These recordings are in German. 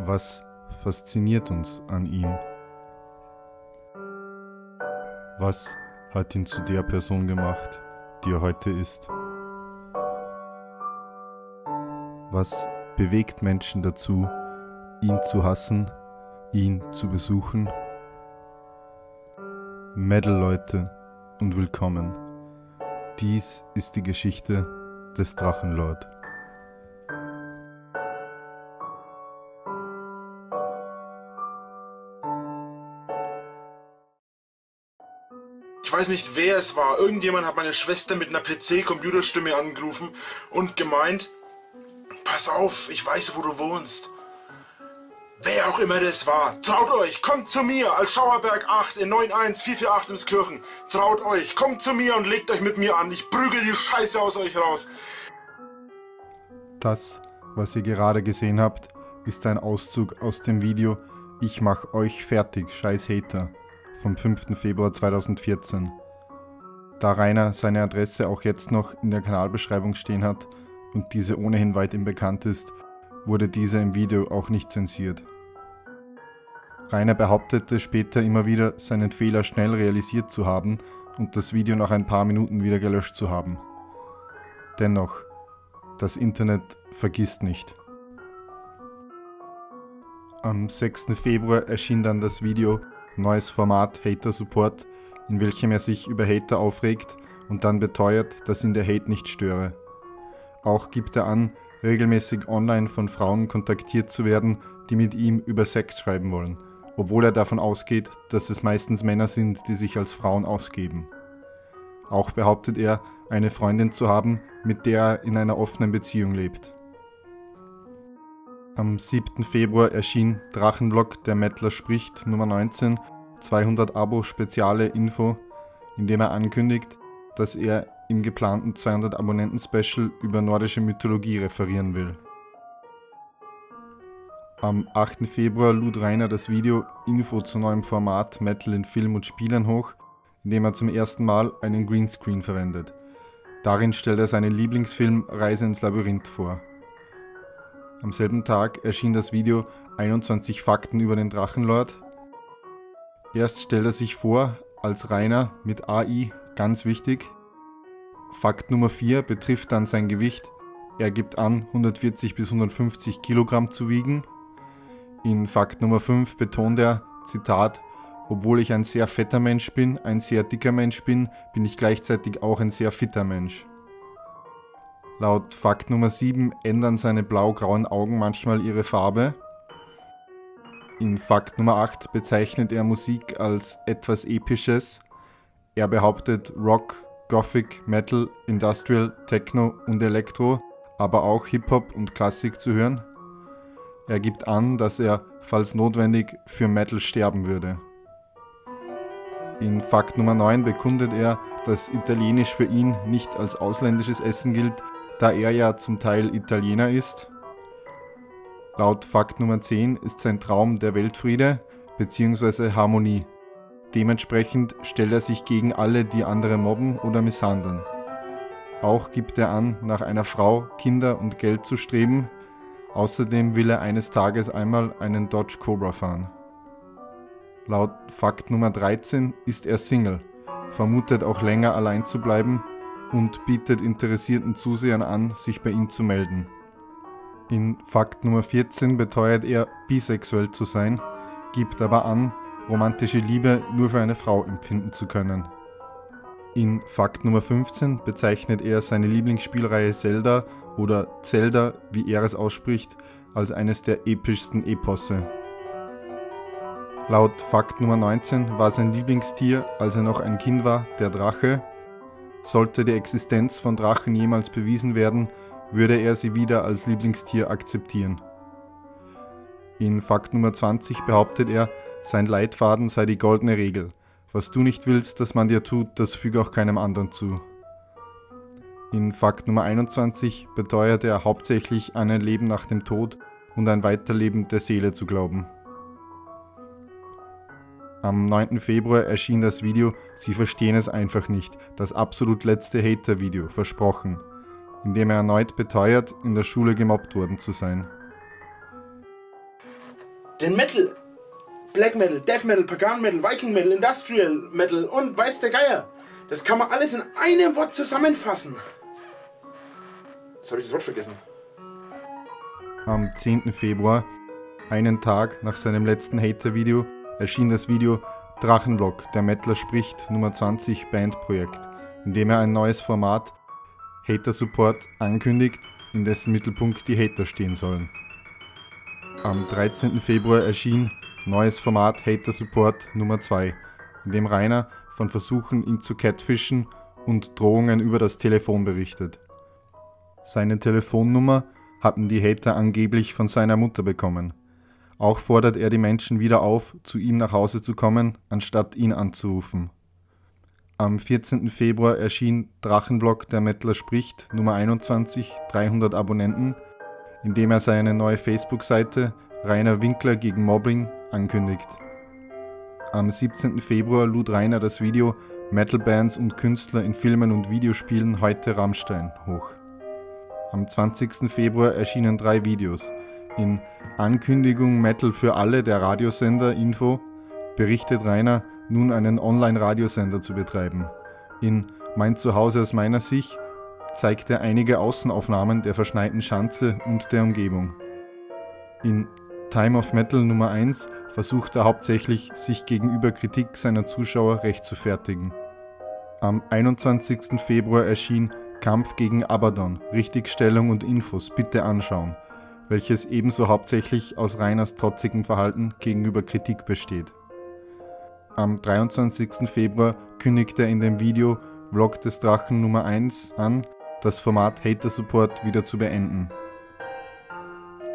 Was fasziniert uns an ihm? Was hat ihn zu der Person gemacht, die er heute ist? Was bewegt Menschen dazu, ihn zu hassen, ihn zu besuchen? Metal-Leute und willkommen. Dies ist die Geschichte des Drachenlord. Ich weiß nicht, wer es war. Irgendjemand hat meine Schwester mit einer PC-Computerstimme angerufen und gemeint, pass auf, ich weiß, wo du wohnst. Wer auch immer das war, traut euch, kommt zu mir als Schauerberg 8 in 91448 Emskirchen. Traut euch, kommt zu mir und legt euch mit mir an. Ich prügel die Scheiße aus euch raus. Das, was ihr gerade gesehen habt, ist ein Auszug aus dem Video Ich mach euch fertig, scheiß Hater vom 5. Februar 2014. Da Rainer seine Adresse auch jetzt noch in der Kanalbeschreibung stehen hat und diese ohnehin weit ihm bekannt ist, wurde diese im Video auch nicht zensiert. Rainer behauptete später immer wieder, seinen Fehler schnell realisiert zu haben und das Video nach ein paar Minuten wieder gelöscht zu haben. Dennoch, das Internet vergisst nicht. Am 6. Februar erschien dann das Video Neues Format Hater Support, in welchem er sich über Hater aufregt und dann beteuert, dass ihn der Hate nicht störe. Auch gibt er an, regelmäßig online von Frauen kontaktiert zu werden, die mit ihm über Sex schreiben wollen, obwohl er davon ausgeht, dass es meistens Männer sind, die sich als Frauen ausgeben. Auch behauptet er, eine Freundin zu haben, mit der er in einer offenen Beziehung lebt. Am 7. Februar erschien Drachenvlog der Mettler spricht Nummer 19, 200 Abo Speziale Info, in dem er ankündigt, dass er im geplanten 200 Abonnenten Special über nordische Mythologie referieren will. Am 8. Februar lud Rainer das Video Info zu neuem Format Metal in Film und Spielen hoch, in dem er zum ersten Mal einen Greenscreen verwendet. Darin stellt er seinen Lieblingsfilm Reise ins Labyrinth vor. Am selben Tag erschien das Video 21 Fakten über den Drachenlord. Erst stellt er sich vor als Rainer mit AI, ganz wichtig. Fakt Nummer 4 betrifft dann sein Gewicht. Er gibt an, 140 bis 150 Kilogramm zu wiegen. In Fakt Nummer 5 betont er, Zitat, obwohl ich ein sehr fetter Mensch bin, ein sehr dicker Mensch bin, bin ich gleichzeitig auch ein sehr fitter Mensch. Laut Fakt Nummer 7 ändern seine blau-grauen Augen manchmal ihre Farbe. In Fakt Nummer 8 bezeichnet er Musik als etwas Episches. Er behauptet Rock, Gothic, Metal, Industrial, Techno und Elektro, aber auch Hip-Hop und Klassik zu hören. Er gibt an, dass er, falls notwendig, für Metal sterben würde. In Fakt Nummer 9 bekundet er, dass Italienisch für ihn nicht als ausländisches Essen gilt, da er ja zum Teil Italiener ist. Laut Fakt Nummer 10 ist sein Traum der Weltfriede bzw. Harmonie. Dementsprechend stellt er sich gegen alle, die andere mobben oder misshandeln. Auch gibt er an, nach einer Frau, Kinder und Geld zu streben. Außerdem will er eines Tages einmal einen Dodge Cobra fahren. Laut Fakt Nummer 13 ist er Single, vermutet auch länger allein zu bleiben und bietet interessierten Zusehern an, sich bei ihm zu melden. In Fakt Nummer 14 beteuert er, bisexuell zu sein, gibt aber an, romantische Liebe nur für eine Frau empfinden zu können. In Fakt Nummer 15 bezeichnet er seine Lieblingsspielreihe Zelda oder Zelda, wie er es ausspricht, als eines der epischsten Eposse. Laut Fakt Nummer 19 war sein Lieblingstier, als er noch ein Kind war, der Drache. Sollte die Existenz von Drachen jemals bewiesen werden, würde er sie wieder als Lieblingstier akzeptieren. In Fakt Nummer 20 behauptet er, sein Leitfaden sei die goldene Regel. Was du nicht willst, dass man dir tut, das füge auch keinem anderen zu. In Fakt Nummer 21 beteuert er hauptsächlich an ein Leben nach dem Tod und ein Weiterleben der Seele zu glauben. Am 9. Februar erschien das Video Sie verstehen es einfach nicht, das absolut letzte Hater-Video, versprochen, in dem er erneut beteuert, in der Schule gemobbt worden zu sein. den Metal, Black Metal, Death Metal, Pagan Metal, Viking Metal, Industrial Metal und weiß der Geier. Das kann man alles in einem Wort zusammenfassen. Jetzt habe ich das Wort vergessen. Am 10. Februar, einen Tag nach seinem letzten Hater-Video, erschien das Video Drachenvlog, der Mettler spricht, Nummer 20 Bandprojekt, in dem er ein neues Format Hater Support ankündigt, in dessen Mittelpunkt die Hater stehen sollen. Am 13. Februar erschien neues Format Hater Support Nummer 2, in dem Rainer von Versuchen, ihn zu catfischen und Drohungen über das Telefon berichtet. Seine Telefonnummer hatten die Hater angeblich von seiner Mutter bekommen. Auch fordert er die Menschen wieder auf, zu ihm nach Hause zu kommen, anstatt ihn anzurufen. Am 14. Februar erschien Drachenvlog, der Mettler spricht, Nummer 21, 300 Abonnenten, in dem er seine neue Facebook-Seite Rainer Winkler gegen Mobbing ankündigt. Am 17. Februar lud Rainer das Video Metal-Bands und Künstler in Filmen und Videospielen heute Rammstein hoch. Am 20. Februar erschienen 3 Videos. In Ankündigung Metal für alle, der Radiosender Info, berichtet Rainer, nun einen Online-Radiosender zu betreiben. In Mein Zuhause aus meiner Sicht zeigt er einige Außenaufnahmen der verschneiten Schanze und der Umgebung. In Time of Metal Nummer 1 versucht er hauptsächlich, sich gegenüber Kritik seiner Zuschauer rechtfertigen. Am 21. Februar erschien Kampf gegen Abaddon, Richtigstellung und Infos, bitte anschauen, welches ebenso hauptsächlich aus Rainers trotzigem Verhalten gegenüber Kritik besteht. Am 23. Februar kündigt er in dem Video Vlog des Drachen Nummer 1 an, das Format Hater Support wieder zu beenden.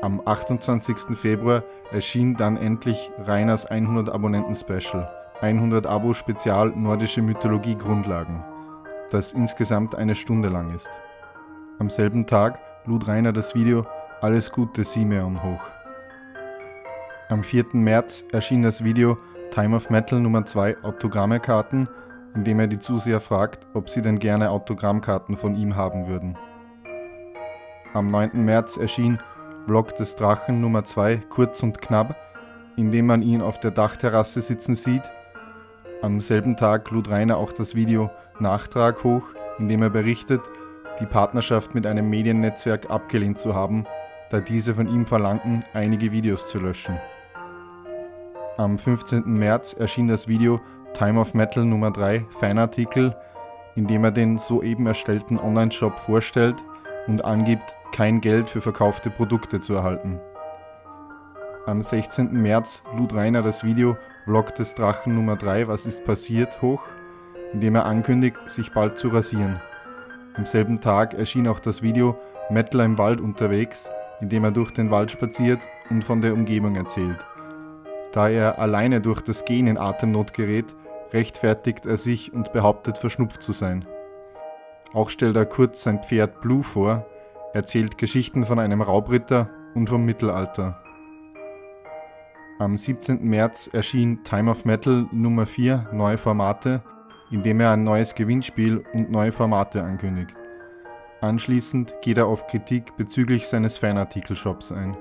Am 28. Februar erschien dann endlich Rainers 100 Abonnenten Special, 100 Abo Spezial Nordische Mythologie Grundlagen, das insgesamt eine Stunde lang ist. Am selben Tag lud Rainer das Video Alles Gute Simeon hoch. Am 4. März erschien das Video Time of Metal Nummer 2 Autogrammkarten, in dem er die Zuseher fragt, ob sie denn gerne Autogrammkarten von ihm haben würden. Am 9. März erschien Vlog des Drachen Nummer 2 kurz und knapp, in dem man ihn auf der Dachterrasse sitzen sieht. Am selben Tag lud Rainer auch das Video Nachtrag hoch, in dem er berichtet, die Partnerschaft mit einem Mediennetzwerk abgelehnt zu haben, da diese von ihm verlangten, einige Videos zu löschen. Am 15. März erschien das Video Time of Metal Nummer 3 Fanartikel, in dem er den soeben erstellten Online-Shop vorstellt und angibt, kein Geld für verkaufte Produkte zu erhalten. Am 16. März lud Rainer das Video Vlog des Drachen Nummer 3 Was ist passiert hoch, in dem er ankündigt, sich bald zu rasieren. Am selben Tag erschien auch das Video Mettler im Wald unterwegs, in dem er durch den Wald spaziert und von der Umgebung erzählt. Da er alleine durch das Gehen in Atemnot gerät, rechtfertigt er sich und behauptet, verschnupft zu sein. Auch stellt er kurz sein Pferd Blue vor, erzählt Geschichten von einem Raubritter und vom Mittelalter. Am 17. März erschien Time of Metal Nummer 4 Neue Formate, in dem er ein neues Gewinnspiel und neue Formate ankündigt. Anschließend geht er auf Kritik bezüglich seines Fanartikel-Shops ein.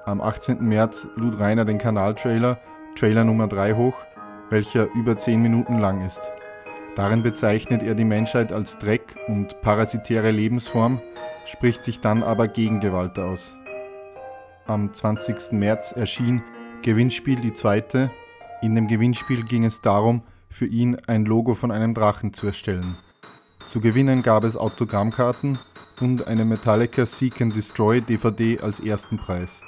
Am 18. März lud Rainer den Kanaltrailer Trailer Nummer 3 hoch, welcher über 10 Minuten lang ist. Darin bezeichnet er die Menschheit als Dreck und parasitäre Lebensform, spricht sich dann aber gegen Gewalt aus. Am 20. März erschien Gewinnspiel die zweite. In dem Gewinnspiel ging es darum, für ihn ein Logo von einem Drachen zu erstellen. Zu gewinnen gab es Autogrammkarten und eine Metallica Seek and Destroy DVD als ersten Preis.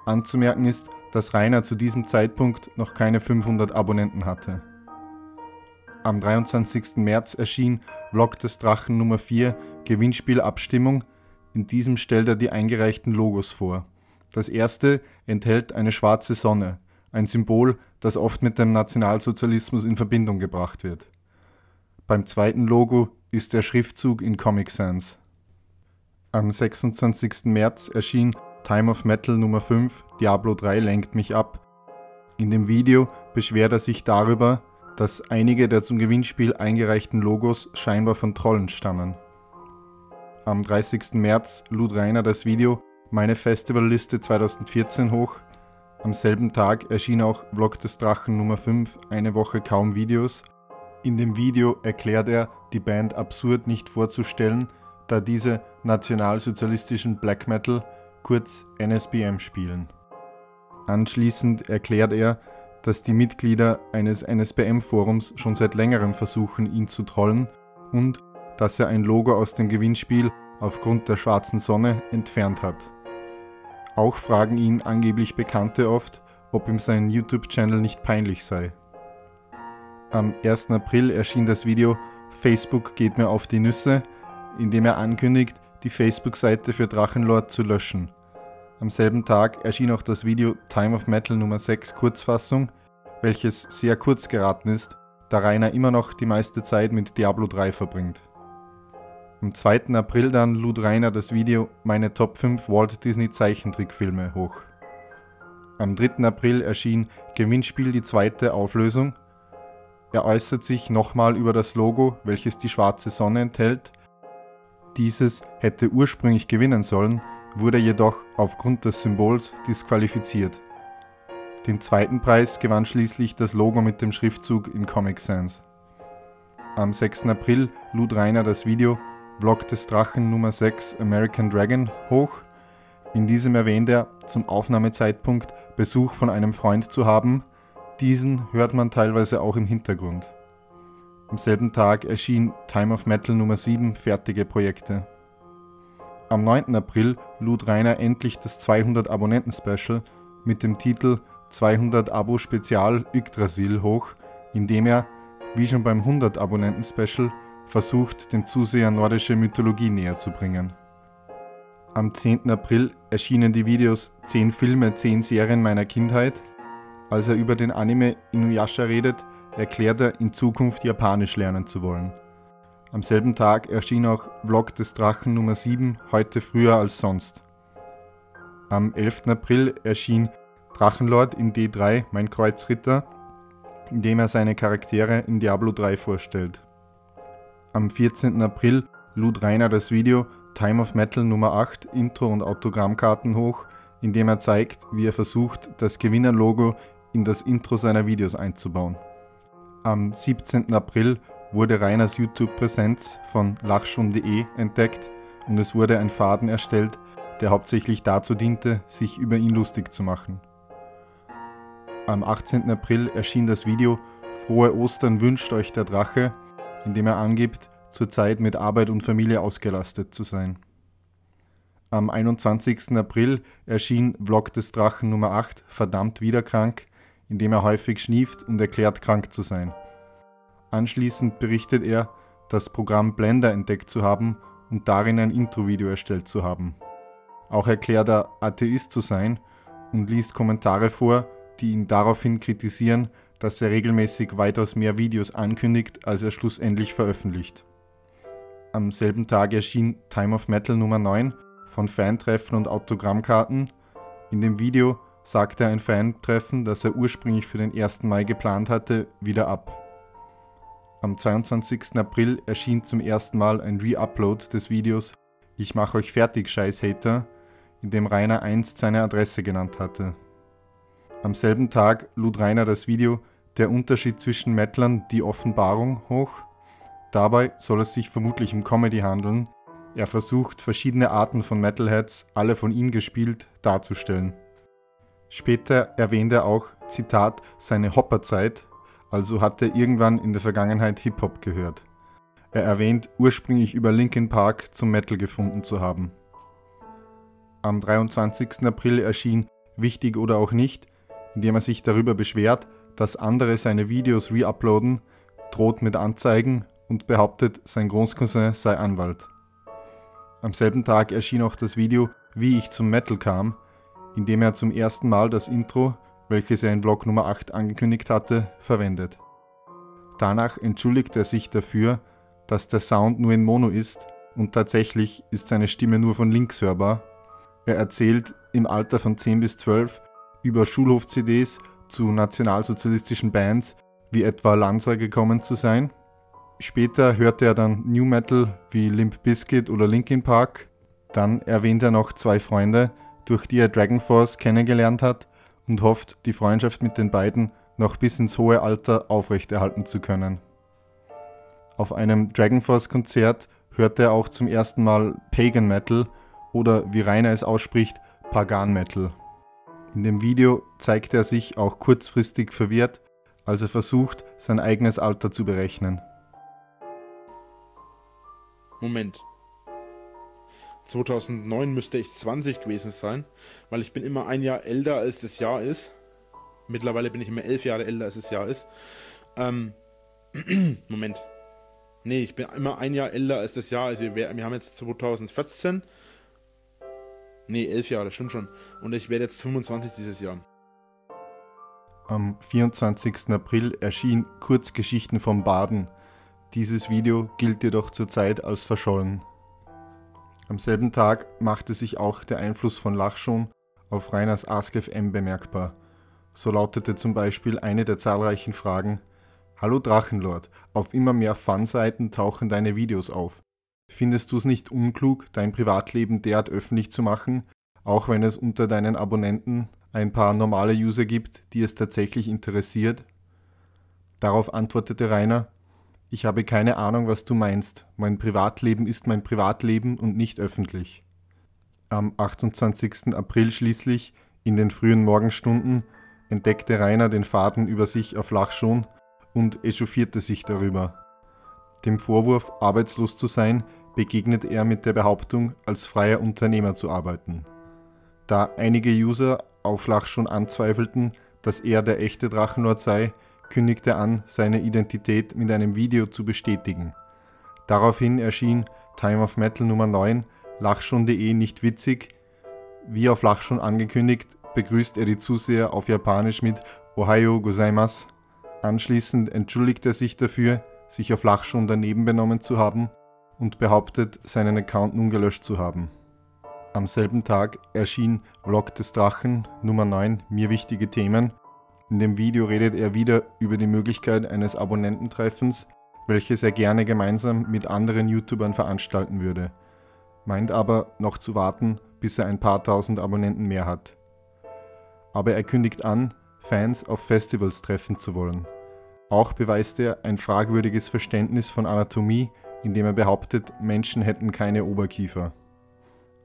Anzumerken ist, dass Rainer zu diesem Zeitpunkt noch keine 500 Abonnenten hatte. Am 23. März erschien Vlog des Drachen Nummer 4 Gewinnspiel Abstimmung. In diesem stellt er die eingereichten Logos vor. Das erste enthält eine schwarze Sonne, ein Symbol, das oft mit dem Nationalsozialismus in Verbindung gebracht wird. Beim zweiten Logo ist der Schriftzug in Comic Sans. Am 26. März erschien Time of Metal Nummer 5 Diablo 3 lenkt mich ab. In dem Video beschwert er sich darüber, dass einige der zum Gewinnspiel eingereichten Logos scheinbar von Trollen stammen. Am 30. März lud Rainer das Video Meine Festivalliste 2014 hoch, Am selben Tag erschien auch Vlog des Drachen Nummer 5, eine Woche kaum Videos. In dem Video erklärt er, die Band absurd nicht vorzustellen, da diese nationalsozialistischen Black Metal, kurz NSBM, spielen. Anschließend erklärt er, dass die Mitglieder eines NSBM-Forums schon seit längerem versuchen, ihn zu trollen und dass er ein Logo aus dem Gewinnspiel aufgrund der schwarzen Sonne entfernt hat. Auch fragen ihn angeblich Bekannte oft, ob ihm sein YouTube-Channel nicht peinlich sei. Am 1. April erschien das Video Facebook geht mir auf die Nüsse, in dem er ankündigt, die Facebook-Seite für Drachenlord zu löschen. Am selben Tag erschien auch das Video Time of Metal Nummer 6 Kurzfassung, welches sehr kurz geraten ist, da Rainer immer noch die meiste Zeit mit Diablo 3 verbringt. Am 2. April dann lud Rainer das Video Meine Top 5 Walt Disney Zeichentrickfilme hoch. Am 3. April erschien Gewinnspiel die zweite Auflösung. Er äußert sich nochmal über das Logo, welches die schwarze Sonne enthält. Dieses hätte ursprünglich gewinnen sollen, wurde jedoch aufgrund des Symbols disqualifiziert. Den zweiten Preis gewann schließlich das Logo mit dem Schriftzug in Comic Sans. Am 6. April lud Rainer das Video Vlog des Drachen Nummer 6 American Dragon hoch. In diesem erwähnt er, zum Aufnahmezeitpunkt Besuch von einem Freund zu haben. Diesen hört man teilweise auch im Hintergrund. Am selben Tag erschien Time of Metal Nummer 7 fertige Projekte. Am 9. April lud Rainer endlich das 200 Abonnenten-Special mit dem Titel 200 Abo Spezial Yggdrasil hoch, indem er, wie schon beim 100 Abonnenten-Special, versucht, dem Zuseher nordische Mythologie näher zu bringen. Am 10. April erschienen die Videos 10 Filme, 10 Serien meiner Kindheit. Als er über den Anime Inuyasha redet, erklärt er, in Zukunft Japanisch lernen zu wollen. Am selben Tag erschien auch Vlog des Drachen Nummer 7, heute früher als sonst. Am 11. April erschien Drachenlord in D3, mein Kreuzritter, in dem er seine Charaktere in Diablo 3 vorstellt. Am 14. April lud Rainer das Video Time of Metal Nummer 8 Intro- und Autogrammkarten hoch, in dem er zeigt, wie er versucht, das Gewinnerlogo in das Intro seiner Videos einzubauen. Am 17. April wurde Rainers YouTube-Präsenz von lachschon.de entdeckt und es wurde ein Faden erstellt, der hauptsächlich dazu diente, sich über ihn lustig zu machen. Am 18. April erschien das Video Frohe Ostern wünscht euch der Drache, in dem er angibt, zurzeit mit Arbeit und Familie ausgelastet zu sein. Am 21. April erschien Vlog des Drachen Nummer 8 verdammt wieder krank, in dem er häufig schnieft und erklärt, krank zu sein. Anschließend berichtet er, das Programm Blender entdeckt zu haben und darin ein Intro-Video erstellt zu haben. Auch erklärt er, Atheist zu sein und liest Kommentare vor, die ihn daraufhin kritisieren, dass er regelmäßig weitaus mehr Videos ankündigt, als er schlussendlich veröffentlicht. Am selben Tag erschien Time of Metal Nummer 9 von Fantreffen und Autogrammkarten. In dem Video sagte ein Fantreffen, das er ursprünglich für den 1. Mai geplant hatte, wieder ab. Am 22. April erschien zum ersten Mal ein Re-Upload des Videos Ich mach euch fertig, Scheiß-Hater, in dem Rainer einst seine Adresse genannt hatte. Am selben Tag lud Rainer das Video Der Unterschied zwischen Metlern, die Offenbarung hoch. Dabei soll es sich vermutlich um Comedy handeln. Er versucht, verschiedene Arten von Metalheads, alle von ihm gespielt, darzustellen. Später erwähnt er auch, Zitat, seine Hopperzeit, also hat er irgendwann in der Vergangenheit Hip-Hop gehört. Er erwähnt, ursprünglich über Linkin Park zum Metal gefunden zu haben. Am 23. April erschien Wichtig oder auch nicht, indem er sich darüber beschwert, dass andere seine Videos re-uploaden, droht mit Anzeigen und behauptet, sein Großcousin sei Anwalt. Am selben Tag erschien auch das Video Wie ich zum Metal kam, in dem er zum ersten Mal das Intro, welches er in Vlog Nummer 8 angekündigt hatte, verwendet. Danach entschuldigt er sich dafür, dass der Sound nur in Mono ist und tatsächlich ist seine Stimme nur von links hörbar. Er erzählt im Alter von 10 bis 12 über Schulhof-CDs zu nationalsozialistischen Bands wie etwa Lanza gekommen zu sein. Später hörte er dann New Metal wie Limp Bizkit oder Linkin Park. Dann erwähnt er noch 2 Freunde, durch die er Dragon Force kennengelernt hat und hofft, die Freundschaft mit den beiden noch bis ins hohe Alter aufrechterhalten zu können. Auf einem DragonForce-Konzert hörte er auch zum ersten Mal Pagan Metal oder wie Rainer es ausspricht, Pagan Metal. In dem Video zeigt er sich auch kurzfristig verwirrt, als er versucht, sein eigenes Alter zu berechnen. Moment. 2009 müsste ich 20 gewesen sein, weil ich bin immer ein Jahr älter, als das Jahr ist. Mittlerweile bin ich immer 11 Jahre älter, als das Jahr ist. Moment. Nee, ich bin immer ein Jahr älter als das Jahr. Also wir haben jetzt 2014. Nee, 11 Jahre, stimmt schon. Und ich werde jetzt 25 dieses Jahr. Am 24. April erschien Kurzgeschichten vom Baden. Dieses Video gilt jedoch zurzeit als verschollen. Am selben Tag machte sich auch der Einfluss von Lachschon auf Rainers AskFM bemerkbar. So lautete zum Beispiel eine der zahlreichen Fragen: Hallo Drachenlord, auf immer mehr Fun-Seiten tauchen deine Videos auf. Findest du es nicht unklug, dein Privatleben derart öffentlich zu machen, auch wenn es unter deinen Abonnenten ein paar normale User gibt, die es tatsächlich interessiert? Darauf antwortete Rainer: Ich habe keine Ahnung, was du meinst. Mein Privatleben ist mein Privatleben und nicht öffentlich. Am 28. April schließlich, in den frühen Morgenstunden, entdeckte Rainer den Faden über sich auf Lachschon und echauffierte sich darüber. Dem Vorwurf, arbeitslos zu sein, begegnet er mit der Behauptung, als freier Unternehmer zu arbeiten. Da einige User auf Lachschon anzweifelten, dass er der echte Drachenlord sei, kündigte er an, seine Identität mit einem Video zu bestätigen. Daraufhin erschien Time of Metal Nummer 9, Lachschon.de nicht witzig. Wie auf Lachschon angekündigt, begrüßt er die Zuseher auf Japanisch mit Ohayo gozaimasu. Anschließend entschuldigt er sich dafür, sich auf Lachschon daneben benommen zu haben und behauptet, seinen Account nun gelöscht zu haben. Am selben Tag erschien Vlog des Drachen Nummer 9, mir wichtige Themen. In dem Video redet er wieder über die Möglichkeit eines Abonnententreffens, welches er gerne gemeinsam mit anderen YouTubern veranstalten würde, meint aber noch zu warten, bis er ein paar tausend Abonnenten mehr hat. Aber er kündigt an, Fans auf Festivals treffen zu wollen. Auch beweist er ein fragwürdiges Verständnis von Anatomie, indem er behauptet, Menschen hätten keine Oberkiefer.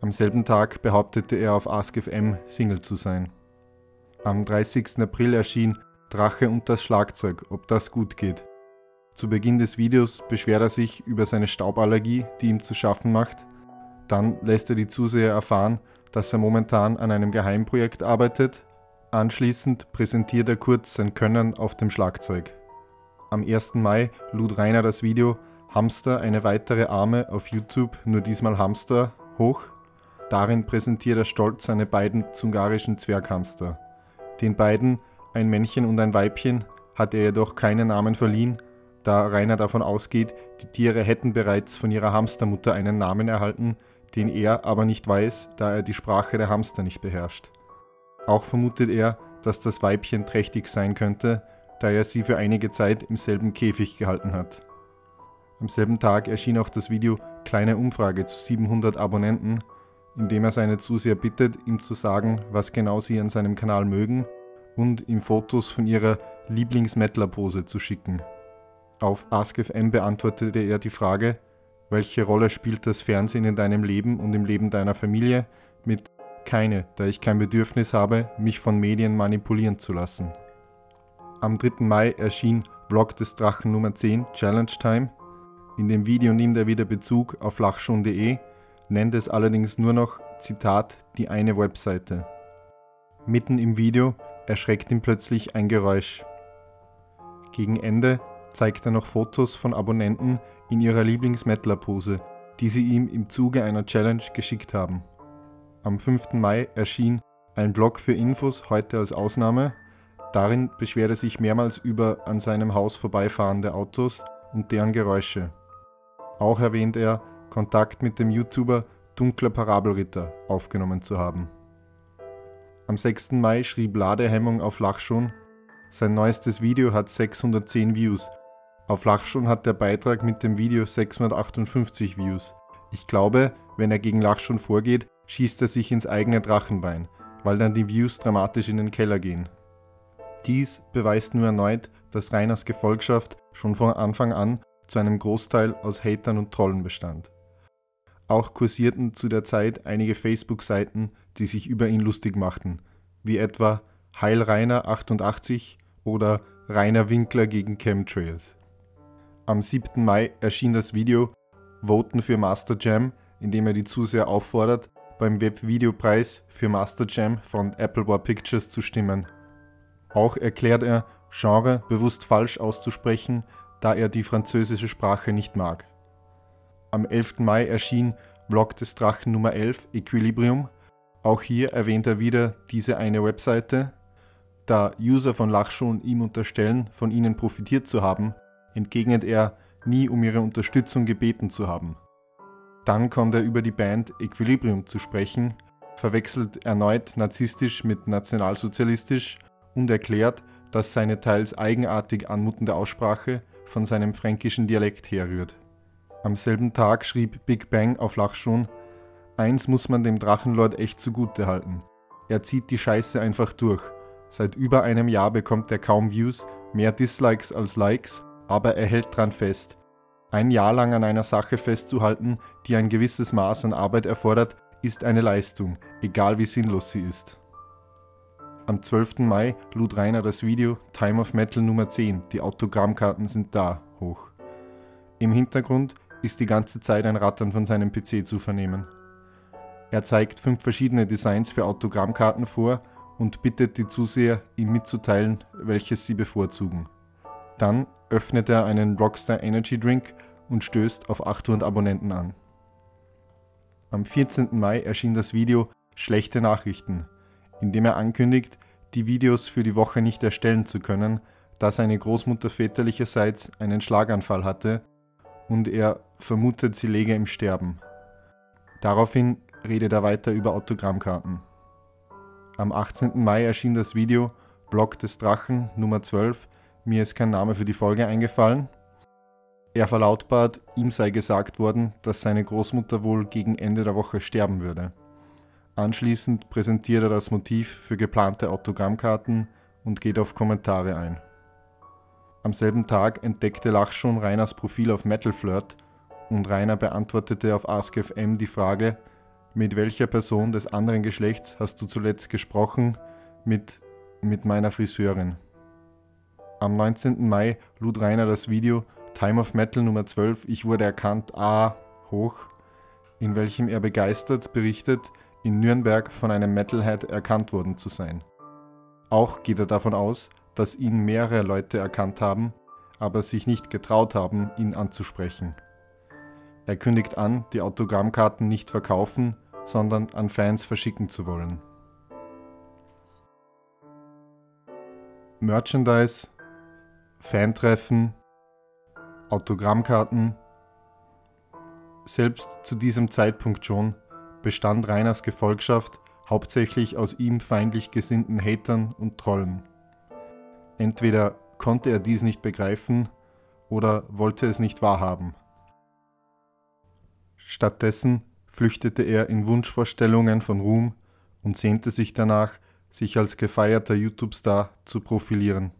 Am selben Tag behauptete er auf AskFM Single zu sein. Am 30. April erschien Drache und das Schlagzeug, ob das gut geht. Zu Beginn des Videos beschwert er sich über seine Stauballergie, die ihm zu schaffen macht. Dann lässt er die Zuseher erfahren, dass er momentan an einem Geheimprojekt arbeitet. Anschließend präsentiert er kurz sein Können auf dem Schlagzeug. Am 1. Mai lud Rainer das Video Hamster, eine weitere Arme auf YouTube, nur diesmal Hamster, hoch. Darin präsentiert er stolz seine beiden zungarischen Zwerghamster. Den beiden, ein Männchen und ein Weibchen, hat er jedoch keine Namen verliehen, da Rainer davon ausgeht, die Tiere hätten bereits von ihrer Hamstermutter einen Namen erhalten, den er aber nicht weiß, da er die Sprache der Hamster nicht beherrscht. Auch vermutet er, dass das Weibchen trächtig sein könnte, da er sie für einige Zeit im selben Käfig gehalten hat. Am selben Tag erschien auch das Video Kleine Umfrage zu 700 Abonnenten, in dem er seine Zuseher bittet, ihm zu sagen, was genau sie an seinem Kanal mögen und ihm Fotos von ihrer Lieblings-Mettler-Pose zu schicken. Auf AskFM beantwortete er die Frage, welche Rolle spielt das Fernsehen in deinem Leben und im Leben deiner Familie, mit keine, da ich kein Bedürfnis habe, mich von Medien manipulieren zu lassen. Am 3. Mai erschien Vlog des Drachen Nummer 10, Challenge Time. In dem Video nimmt er wieder Bezug auf Lachschon.de, nennt es allerdings nur noch, Zitat, die eine Webseite. Mitten im Video erschreckt ihn plötzlich ein Geräusch. Gegen Ende zeigt er noch Fotos von Abonnenten in ihrer Lieblings-Mettler-Pose, die sie ihm im Zuge einer Challenge geschickt haben. Am 5. Mai erschien ein Blog für Infos, heute als Ausnahme. Darin beschwert er sich mehrmals über an seinem Haus vorbeifahrende Autos und deren Geräusche. Auch erwähnt er, Kontakt mit dem YouTuber Dunkler Parabelritter aufgenommen zu haben. Am 6. Mai schrieb Ladehemmung auf Lachschon, sein neuestes Video hat 610 Views. Auf Lachschon hat der Beitrag mit dem Video 658 Views. Ich glaube, wenn er gegen Lachschon vorgeht, schießt er sich ins eigene Drachenbein. weil dann die Views dramatisch in den Keller gehen. Dies beweist nur erneut, dass Rainers Gefolgschaft schon von Anfang an zu einem Großteil aus Hatern und Trollen bestand. Auch kursierten zu der Zeit einige Facebook-Seiten, die sich über ihn lustig machten, wie etwa Heil Rainer 88 oder Rainer Winkler gegen Chemtrails. Am 7. Mai erschien das Video Voten für Master Jam, in dem er die Zuseher auffordert, beim Webvideopreis für Master Jam von Apple War Pictures zu stimmen. Auch erklärt er, Genre bewusst falsch auszusprechen, da er die französische Sprache nicht mag. Am 11. Mai erschien Vlog des Drachen Nummer 11, Equilibrium. Auch hier erwähnt er wieder diese eine Webseite. Da User von Lachschon ihm unterstellen, von ihnen profitiert zu haben, entgegnet er, nie um ihre Unterstützung gebeten zu haben. Dann kommt er über die Band Equilibrium zu sprechen, verwechselt erneut narzisstisch mit nationalsozialistisch und erklärt, dass seine teils eigenartig anmutende Aussprache von seinem fränkischen Dialekt herrührt. Am selben Tag schrieb Big Bang auf Lachschon: Eins muss man dem Drachenlord echt zugute halten. Er zieht die Scheiße einfach durch. Seit über einem Jahr bekommt er kaum Views, mehr Dislikes als Likes, aber er hält dran fest. Ein Jahr lang an einer Sache festzuhalten, die ein gewisses Maß an Arbeit erfordert, ist eine Leistung, egal wie sinnlos sie ist. Am 12. Mai lud Rainer das Video Time of Metal Nummer 10, die Autogrammkarten sind da, hoch. Im Hintergrund ist die ganze Zeit ein Rattern von seinem PC zu vernehmen. Er zeigt 5 verschiedene Designs für Autogrammkarten vor und bittet die Zuseher, ihm mitzuteilen, welches sie bevorzugen. Dann öffnet er einen Rockstar Energy Drink und stößt auf 800 Abonnenten an. Am 14. Mai erschien das Video Schlechte Nachrichten, in dem er ankündigt, die Videos für die Woche nicht erstellen zu können, da seine Großmutter väterlicherseits einen Schlaganfall hatte und er vermutet, sie läge im Sterben. Daraufhin redet er weiter über Autogrammkarten. Am 18. Mai erschien das Video Vlog des Drachen Nummer 12, mir ist kein Name für die Folge eingefallen. Er verlautbart, ihm sei gesagt worden, dass seine Großmutter wohl gegen Ende der Woche sterben würde. Anschließend präsentiert er das Motiv für geplante Autogrammkarten und geht auf Kommentare ein. Am selben Tag entdeckte Lachschon Rainers Profil auf Metal Flirt und Rainer beantwortete auf AskFM die Frage: Mit welcher Person des anderen Geschlechts hast du zuletzt gesprochen? Mit meiner Friseurin. Am 19. Mai lud Rainer das Video Time of Metal Nummer 12, ich wurde erkannt, hoch, in welchem er begeistert berichtet, in Nürnberg von einem Metalhead erkannt worden zu sein. Auch geht er davon aus, dass ihn mehrere Leute erkannt haben, aber sich nicht getraut haben, ihn anzusprechen. Er kündigt an, die Autogrammkarten nicht verkaufen, sondern an Fans verschicken zu wollen. Merchandise, Fantreffen, Autogrammkarten. Selbst zu diesem Zeitpunkt schon bestand Rainers Gefolgschaft hauptsächlich aus ihm feindlich gesinnten Hatern und Trollen. Entweder konnte er dies nicht begreifen oder wollte es nicht wahrhaben. Stattdessen flüchtete er in Wunschvorstellungen von Ruhm und sehnte sich danach, sich als gefeierter YouTube-Star zu profilieren.